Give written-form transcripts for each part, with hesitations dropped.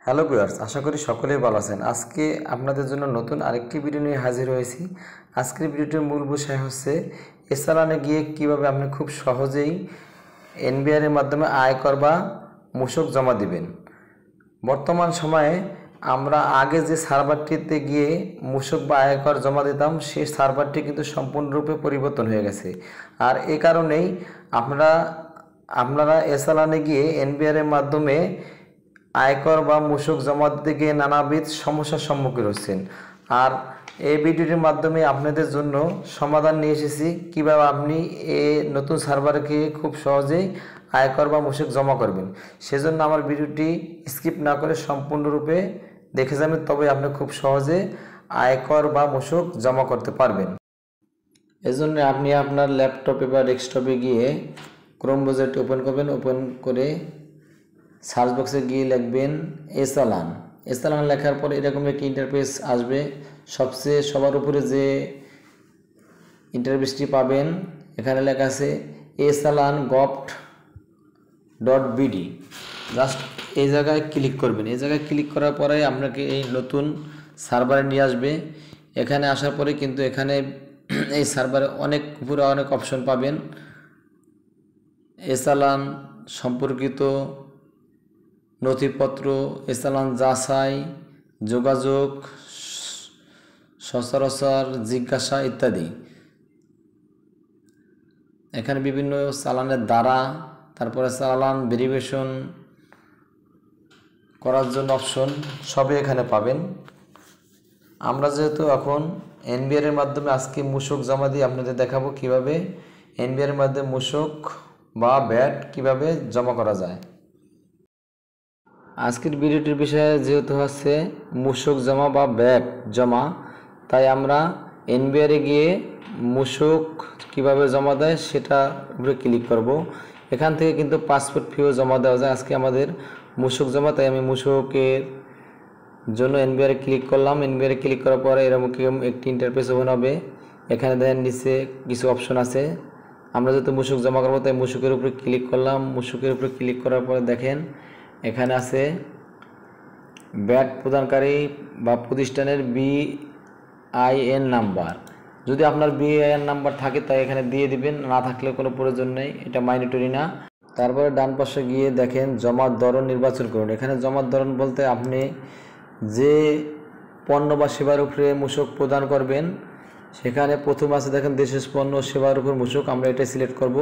Hello viewers, আশা করি সকলেই ভালো আছেন। আজকে আপনাদের জন্য নতুন আরেকটি ভিডিও নিয়ে হাজির হয়েছি। আজকের ভিডিওটির মূল বিষয় হচ্ছে এ-চালানে গিয়ে কিভাবে আপনি খুব সহজেই এনবিআর এর মাধ্যমে আয়কর বা মূসক জমা দিবেন। বর্তমান সময়ে আমরা আগে যে সার্ভারটিতে গিয়ে মূসক বা আয়কর জমা দিতাম, সেই সার্ভারটি কিন্তু সম্পূর্ণরূপে পরিবর্তন হয়ে গেছে। আর এই কারণেই আপনারা এ-চালানে গিয়ে এনবিআর এর মাধ্যমে আয়কর বা মূসক জমা দিতে গিয়ে নানাবিধ সমস্যার সম্মুখীন হচ্ছেন। আর এই ভিডিওটির মাধ্যমে আপনাদের জন্য সমাধান নিয়ে এসেছি কিভাবে আপনি এই নতুন সার্ভারে গিয়ে খুব সহজেই আয়কর বা মূসক জমা করবেন। সেজন্য আমার ভিডিওটি স্কিপ না করে সম্পূর্ণরূপে দেখে যাবেন, তবে আপনি খুব সহজে আয়কর বা মূসক জমা করতে পারবেন। এজন্য আপনি আপনার ল্যাপটপে বা ডেস্কটপে গিয়ে ক্রোম ব্রাউজারটি ওপেন করবেন। ওপেন করে সার্চ বক্সে গিয়ে লিখবেন এ-চালান। এ-চালান লেখার পর এরকম একটি ইন্টারফেস আসবে। সবার উপরে যে ইন্টারফেসটি পাবেন, এখানে লেখা আছে echalan.gov.bd। জাস্ট এই জায়গায় ক্লিক করবেন। এই জায়গায় ক্লিক করার পরে আপনাকে এই নতুন সার্ভারে নিয়ে আসবে। এখানে আসার পরে কিন্তু এখানে এই সার্ভারে উপরে অনেক অপশন পাবেন। এ-চালান সম্পর্কিত নথিপত্র, এ-চালান যাচাই, যোগাযোগ, সচরাচর জিজ্ঞাসা ইত্যাদি। এখানে বিভিন্ন চালানের দ্বারা, তারপরে চালান ভেরিফিকেশন করার জন্য অপশন সবই এখানে পাবেন। আমরা যেহেতু এখন এনবিআর এর মাধ্যমে আজকে মূসক জমা দিয়ে আপনাদের দেখাবো কিভাবে এনবিআর এর মাধ্যমে মূসক বা ভ্যাট কিভাবে জমা করা যায়। আজকের ভিডিওটির বিষয়ে যেহেতু হচ্ছে মূসক জমা বা ভ্যাট জমা, তাই আমরা এনবিআরে গিয়ে মূসক কিভাবে জমা দেয় সেটা উপরে ক্লিক করব। এখান থেকে কিন্তু পাসপোর্ট ফিও জমা দেওয়া যায়। আজকে আমাদের মূসক জমা, তাই আমি মূসকের জন্য এনবিআরে ক্লিক করলাম। এনবিআরে ক্লিক করার পরে এরকম একটি ইন্টারফেস ওপেন হবে। এখানে দেখেন নিচে কিছু অপশন আছে। আমরা যেহেতু মূসক জমা করবো তাই মূসকের উপরে ক্লিক করলাম। মূসকের উপরে ক্লিক করার পরে দেখেন এখানে আছে ভ্যাট প্রদানকারী বা প্রতিষ্ঠানের বিআইএন নাম্বার। যদি আপনার বিআইএন নাম্বার থাকে তাই এখানে দিয়ে দিবেন, না থাকলে কোনো প্রয়োজন নেই, এটা ম্যান্ডেটরি না। তারপরে ডান পাশে গিয়ে দেখেন জমার ধরন নির্বাচন করুন। এখানে জমার ধরন বলতে আপনি যে পণ্য বা সেবার উপরে মূসক প্রদান করবেন, সেখানে প্রথম আছে দেখেন দেশের পণ্য সেবার উপর মূসক। আমরা এটা সিলেক্ট করব।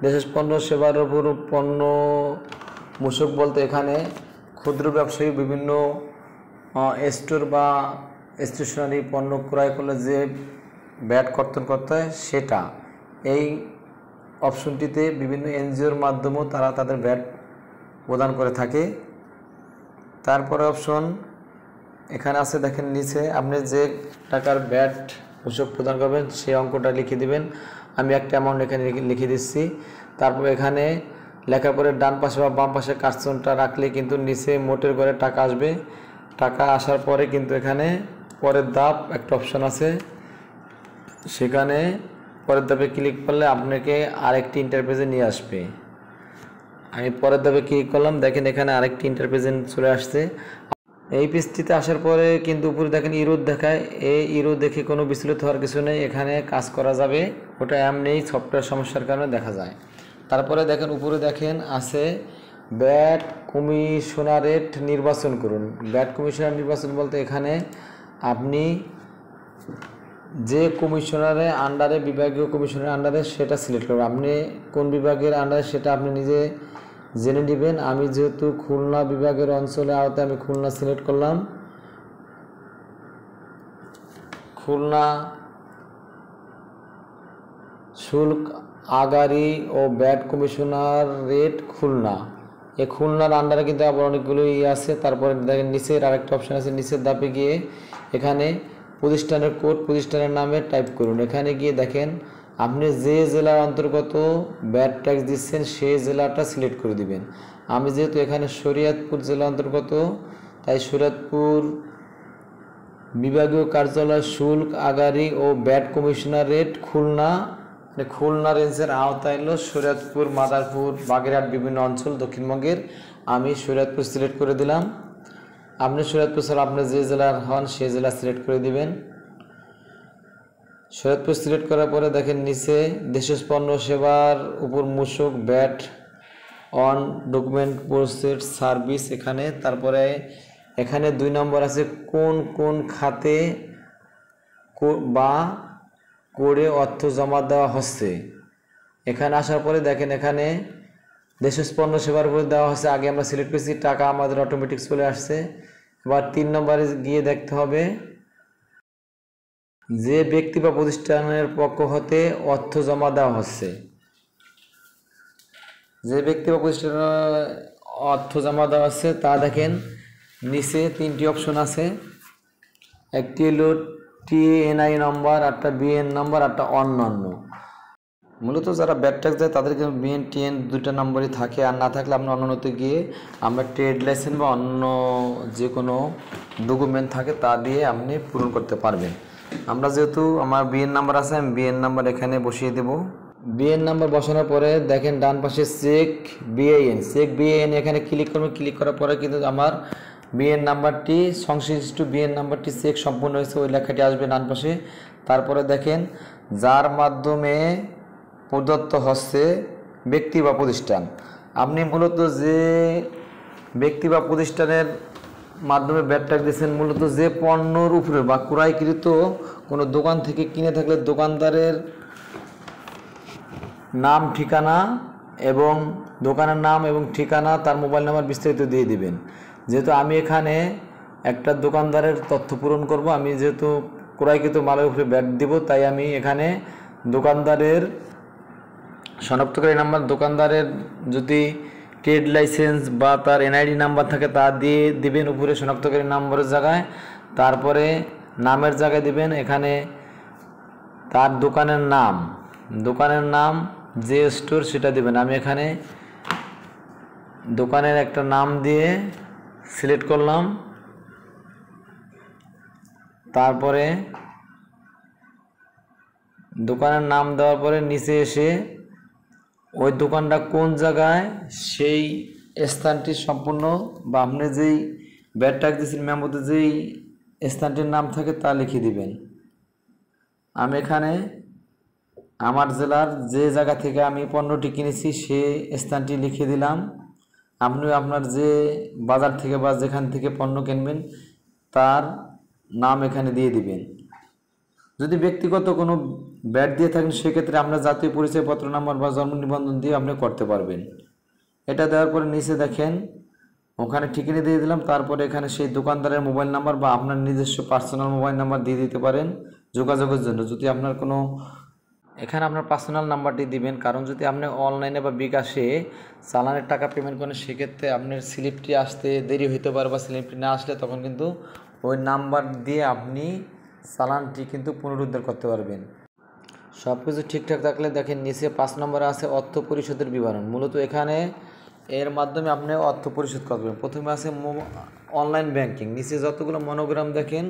দেশের পণ্য সেবার উপর পণ্য মূসক বলতে এখানে ক্ষুদ্র ব্যবসায়ী বিভিন্ন স্টোর বা স্টেশনারি পণ্য ক্রয় করলে যে ভ্যাট কর্তন করতে হয় সেটা। এই অপশনটিতে বিভিন্ন এনজিওর মাধ্যমেও তারা তাদের ভ্যাট প্রদান করে থাকে। তারপরে অপশন এখানে আছে দেখেন নিচে আপনি যে টাকার ভ্যাট মূসক প্রদান করবেন সেই অঙ্কটা লিখে দিবেন। আমি একটা অ্যামাউন্ট এখানে লিখে দিচ্ছি। তারপর এখানে লেখার পরে ডান পাশে বা বাম পাশে কার্সনটা রাখলে কিন্তু নিচে মোটের ঘরে টাকা আসবে। টাকা আসার পরে কিন্তু এখানে পরের ধাপ একটা অপশন আছে, সেখানে পরের ধাপে ক্লিক করলে আপনাকে আরেকটি ইন্টারফেসে নিয়ে আসবে। আমি পরের ধাপে ক্লিক করলাম, দেখেন এখানে আরেকটি ইন্টারফেসে চলে আসছে। এই পেজটিতে আসার পরে কিন্তু উপরে দেখেন ইরো দেখায়। এই ইরো দেখে কোনো বিচলিত হওয়ার কিছু নেই, এখানে কাজ করা যাবে। ওটা এমনি সফটওয়্যার সমস্যার কারণে দেখা যায়। তারপরে দেখেন উপরে দেখেন আছে ভ্যাট কমিশনারেট নির্বাচন করুন। ভ্যাট কমিশনার নির্বাচন বলতে এখানে আপনি যে কমিশনারের আন্ডারে, বিভাগীয় কমিশনারের আন্ডারে সেটা সিলেক্ট করবেন। আপনি কোন বিভাগের আন্ডারে সেটা আপনি নিজে জেনে নেবেন। আমি যেহেতু খুলনা বিভাগের অঞ্চলে আওতায় আমি খুলনা সিলেক্ট করলাম। খুলনা শুল্ক আগারি ও ভ্যাট কমিশনারেট খুলনা। এই খুলনার আন্ডারে কিন্তু আবার অনেকগুলো আছে। তারপরে দেখেন নিচের আরেকটা অপশন আছে, নিচের ধাপে গিয়ে এখানে প্রতিষ্ঠানের কোড, প্রতিষ্ঠানের নামে টাইপ করুন। এখানে গিয়ে দেখেন আপনি যে জেলার অন্তর্গত ভ্যাট ট্যাক্স দিচ্ছেন সেই জেলাটা সিলেক্ট করে দিবেন। আমি যেহেতু এখানে শরীয়তপুর জেলা অন্তর্গত, তাই শরীয়তপুর বিভাগীয় কার্যালয় শুল্ক আগারি ও ভ্যাট কমিশনারেট খুলনা, খুলনা রেঞ্জের আওতায় হলো শরীয়তপুর, মাদারপুর, বাগেরহাট বিভিন্ন অঞ্চল দক্ষিণবঙ্গের। আমি শরীয়তপুর সিলেক্ট করে দিলাম। আপনি শরীয়তপুর স্যার আপনি যে জেলার হন সেই জেলা সিলেক্ট করে দিবেন। শরীয়তপুর সিলেক্ট করার পরে দেখেন নিচে দেশের পণ্য সেবার উপর মূসক bat on document process service এখানে, তারপরে এখানে 2 নম্বর আছে কোন কোন খাতে বা করে অর্থ জমা দেওয়া হচ্ছে। এখানে আসার পরে দেখেন এখানে দেশের পণ্য সেবার উপর দেওয়া হচ্ছে, আগে আমরা সিলেক্ট করেছি, টাকা আমাদের অটোমেটিক চলে আসছে। এবার 3 নম্বরে গিয়ে দেখতে হবে যে ব্যক্তি বা প্রতিষ্ঠানের পক্ষ হতে অর্থ জমা দেওয়া হচ্ছে। যে ব্যক্তি বা প্রতিষ্ঠানের অর্থ জমা দেওয়া হচ্ছে তা দেখেন নিচে 3টি অপশন আছে, একটি হলো টিএনআই নম্বর, একটা বিএন নম্বর, একটা অন্যান্য। মূলত যারা ব্যাট ট্যাক্স দেয় তাদের কিন্তু বিএন টিএন 2টা নম্বরই থাকে, আর না থাকলে আপনি অন্যান্যতে গিয়ে আমরা ট্রেড লাইসেন্স বা অন্য যে কোনো ডকুমেন্ট থাকে তা দিয়ে আপনি পূরণ করতে পারবেন। আমরা যেহেতু আমার বিএন নাম্বার আছে, আমি বিএন নাম্বার এখানে বসিয়ে দেব। বিএন নাম্বার বসানোর পরে দেখেন ডান পাশে চেক বিএএন এখানে ক্লিক করবেন। ক্লিক করার পরে কিন্তু আমার বিএন নাম্বারটি সংশ্লিষ্ট বিএন নাম্বারটি চেক সম্পূর্ণ হয়েছে ওই লেখাটি আসবে ডান পাশে। তারপরে দেখেন যার মাধ্যমে প্রদত্ত হচ্ছে ব্যক্তি বা প্রতিষ্ঠান, আপনি মূলত যে ব্যক্তি বা প্রতিষ্ঠানের মাধ্যমে ব্যাট ট্যাক্স দিয়েছেন মূলত যে পণ্যর উপরে বা ক্রয়কৃত কোনো দোকান থেকে কিনে থাকলে দোকানদারের নাম ঠিকানা এবং দোকানের নাম এবং ঠিকানা, তার মোবাইল নাম্বার বিস্তারিত দিয়ে দিবেন। যেহেতু আমি এখানে একটা দোকানদারের তথ্য পূরণ করব, আমি যেহেতু ক্রয়কৃত মালের উপরে ব্যাট দিব, তাই আমি এখানে দোকানদারের শনাক্তকারী নাম্বার, দোকানদারের যদি ট্রেড লাইসেন্স বা তার এনআইডি নাম্বার থাকে তা দিয়ে দিবেন উপরে শনাক্তকারী নাম্বারের জায়গায়। তারপরে নামের জায়গায় দিবেন এখানে তার দোকানের নাম যে স্টোর সেটা দিবেন। আমি এখানে দোকানের একটা নাম দিয়ে সিলেক্ট করলাম। তারপরে দোকানের নাম দেওয়ার পরে নিচে এসে ওই দোকানটা কোন জায়গায় সেই স্থানটি সম্পূর্ণ বা আপনি যেই ব্যাট ট্যাক্স দিয়েছেন মেমোতে যেই স্থানটির নাম থাকে তা লিখে দিবেন। আমি এখানে আমার জেলার যে জায়গা থেকে আমি পণ্যটি কিনেছি সেই স্থানটি লিখে দিলাম। আপনিও আপনার যে বাজার থেকে বা যেখান থেকে পণ্য কিনবেন তার নাম এখানে দিয়ে দিবেন। যদি ব্যক্তিগত কোনো ব্যাট দিয়ে থাকেন সেক্ষেত্রে আপনার জাতীয় পরিচয়পত্র নাম্বার বা জন্ম নিবন্ধন দিয়ে আপনি করতে পারবেন। এটা দেওয়ার পরে নিচে দেখেন ওখানে ঠিকানা দিয়ে দিলাম। তারপরে এখানে সেই দোকানদারের মোবাইল নাম্বার বা আপনার নিজস্ব পার্সোনাল মোবাইল নাম্বার দিয়ে দিতে পারেন যোগাযোগের জন্য। যদি আপনার কোনো এখানে আপনার পার্সোনাল নাম্বারটি দিবেন, কারণ যদি আপনি অনলাইনে বা বিকাশে চালানের টাকা পেমেন্ট করেন সেক্ষেত্রে আপনার স্লিপটি আসতে দেরি হইতে পারে, বা স্লিপটি না আসলে তখন কিন্তু ওই নাম্বার দিয়ে আপনি চালানটি কিন্তু পুনরুদ্ধার করতে পারবেন। সব কিছু ঠিকঠাক থাকলে দেখেন নিচে 5 নম্বরে আছে অর্থ পরিশোধের বিবরণ। মূলত এখানে এর মাধ্যমে আপনি অর্থ পরিশোধ করবেন। প্রথমে আছে অনলাইন ব্যাংকিং, নিচে যতগুলো মনোগ্রাম দেখেন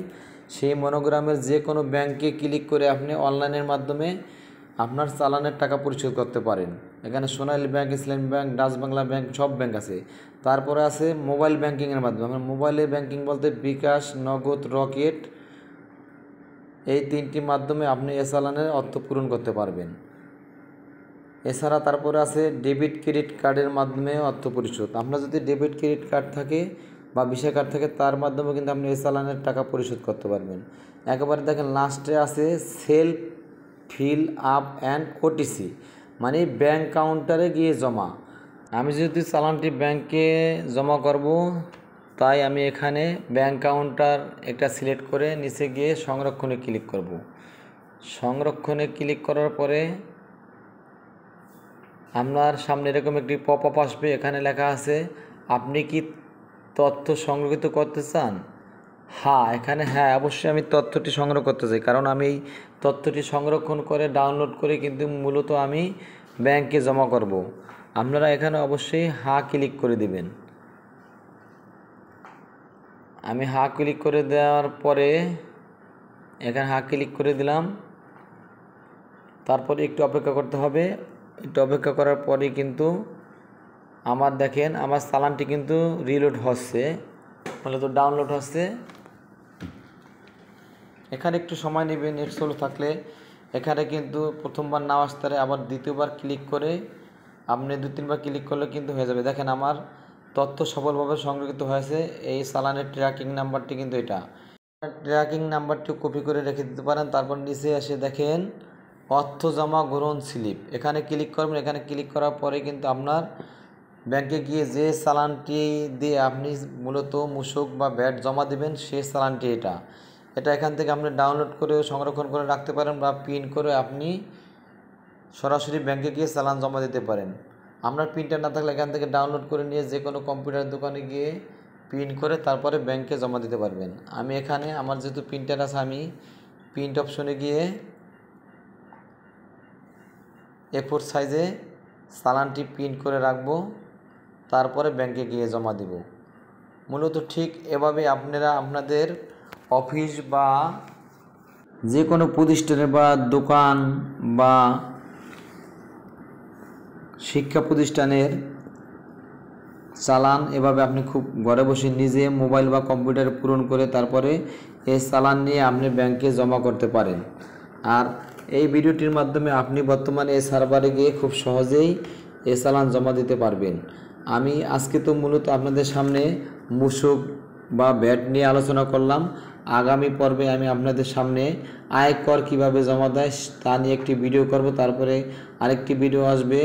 সেই মনোগ্রামের যে কোনো ব্যাংকে ক্লিক করে আপনি অনলাইনের মাধ্যমে আপনার চালানের টাকা পরিশোধ করতে পারেন। এখানে সোনালী ব্যাংক, ইসলামী ব্যাংক, ডাচ বাংলা ব্যাংক সব ব্যাংক আছে। তারপরে আছে মোবাইল ব্যাংকিংয়ের মাধ্যমে, আমরা মোবাইলে ব্যাংকিং বলতে বিকাশ, নগদ, রকেট, এই 3টি মাধ্যমে আপনি এ চালানের অর্থ পূরণ করতে পারবেন। এছাড়া তারপরে আছে ডেবিট ক্রেডিট কার্ডের মাধ্যমে অর্থ পরিশোধ। আপনার যদি ডেবিট ক্রেডিট কার্ড থাকে বা ভিসা কার্ড থাকে তার মাধ্যমে কিন্তু আপনি এ চালানের টাকা পরিশোধ করতে পারবেন। একেবারে দেখেন লাস্টে আছে self fill up and OTC, মানে ব্যাংক কাউন্টারে গিয়ে জমা। আমি যেহেতু চালানটি ব্যাংকে জমা করব তাই আমি এখানে ব্যাংক কাউন্টার একটা সিলেক্ট করে নিচে গিয়ে সংরক্ষণে ক্লিক করব। সংরক্ষণে ক্লিক করার পরে আপনার সামনে এরকম একটি পপ আপ আসবে, এখানে লেখা আছে আপনি কি তথ্য সংরক্ষিত করতে চান। এখানে অবশ্যই আমি তথ্যটি সংগ্রহ করতে চাই, কারণ আমি এই তথ্যটি সংরক্ষণ করে ডাউনলোড করে কিন্তু মূলত আমি ব্যাংকে জমা করব। আপনারা এখানে অবশ্যই ক্লিক করে দিবেন। আমি ক্লিক করে দেওয়ার পরে এখানে ক্লিক করে দিলাম। তারপরে একটু অপেক্ষা করতে হবে। একটু অপেক্ষা করার পরে কিন্তু আমার দেখেন আমার চালানটি কিন্তু রিলোড হচ্ছে। মূলত ডাউনলোড হচ্ছে। এখানে একটু সময় নেবে নেট স্লো থাকলে। এখানে কিন্তু প্রথমবার নাও আসতে পারে, আবার দ্বিতীয়বার ক্লিক করে আপনি 2-3 বার ক্লিক করলে কিন্তু হয়ে যাবে। দেখেন আমার তথ্য সফলভাবে সংরক্ষিত হয়েছে। এই চালানের ট্র্যাকিং নাম্বারটি কিন্তু এটা। ট্র্যাকিং নাম্বারটি কপি করে রেখে দিতে পারেন। তারপর নিচে এসে দেখেন অর্থ জমা গ্রহণ স্লিপ, এখানে ক্লিক করবেন। এখানে ক্লিক করার পরে কিন্তু আপনার ব্যাংকে গিয়ে যে চালানটি দিয়ে আপনি মূলত মূসক বা ভ্যাট জমা দেবেন সেই চালানটি এটা এখান থেকে আপনি ডাউনলোড করে সংরক্ষণ করে রাখতে পারেন বা প্রিন্ট করে আপনি সরাসরি ব্যাংকে গিয়ে চালান জমা দিতে পারেন। আপনার প্রিন্টার না থাকলে এখান থেকে ডাউনলোড করে নিয়ে যে কোনো কম্পিউটার দোকানে গিয়ে প্রিন্ট করে তারপরে ব্যাংকে জমা দিতে পারবেন। আমি এখানে আমার যেহেতু প্রিন্টার আছে, আমি প্রিন্ট অপশনে গিয়ে A4 সাইজে চালানটি প্রিন্ট করে রাখবো, তারপরে ব্যাংকে গিয়ে জমা দিব। মূলত ঠিক এভাবে আপনারা আপনাদের অফিস বা যে কোনো প্রতিষ্ঠানে বা দোকান বা শিক্ষা প্রতিষ্ঠানের চালান এভাবে আপনি খুব ঘরে বসে নিজে মোবাইল বা কম্পিউটারে পূরণ করে তারপরে এই চালান নিয়ে আপনি ব্যাংকে জমা করতে পারেন। আর এই ভিডিওটির মাধ্যমে আপনি বর্তমানে এই সার্ভারে গিয়ে খুব সহজেই এই চালান জমা দিতে পারবেন। আমি আজকে তো মূলত আপনাদের সামনে মূসক বা ভ্যাট নিয়ে আলোচনা করলাম। আগামী পর্বে আমি আপনাদের সামনে আয়কর কিভাবে জমা দেয় তা নিয়ে একটি ভিডিও করব। তারপরে আরেকটি ভিডিও আসবে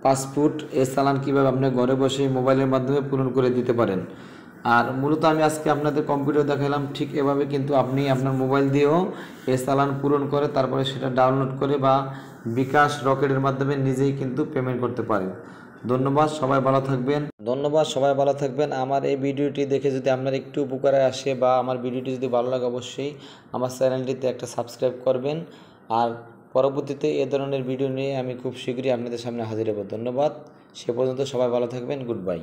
পাসপোর্ট এই চালান কীভাবে আপনি ঘরে বসে মোবাইলের মাধ্যমে পূরণ করে দিতে পারেন। আর মূলত আমি আজকে আপনাদের কম্পিউটার দেখালাম, ঠিক এভাবে কিন্তু আপনি আপনার মোবাইল দিয়েও এই চালান পূরণ করে তারপরে সেটা ডাউনলোড করে বা বিকাশ রকেটের মাধ্যমে নিজেই কিন্তু পেমেন্ট করতে পারেন। ধন্যবাদ, সবাই ভালো থাকবেন। আমার এই ভিডিওটি দেখে যদি আপনার একটু উপকারে আসে বা আমার ভিডিওটি যদি ভালো লাগে অবশ্যই আমার চ্যানেলটিতে একটা সাবস্ক্রাইব করবেন। আর পরবর্তীতে এ ধরনের ভিডিও নিয়ে আমি খুব শীঘ্রই আপনাদের সামনে হাজির হব। ধন্যবাদ, সে পর্যন্ত সবাই ভালো থাকবেন। Good bye.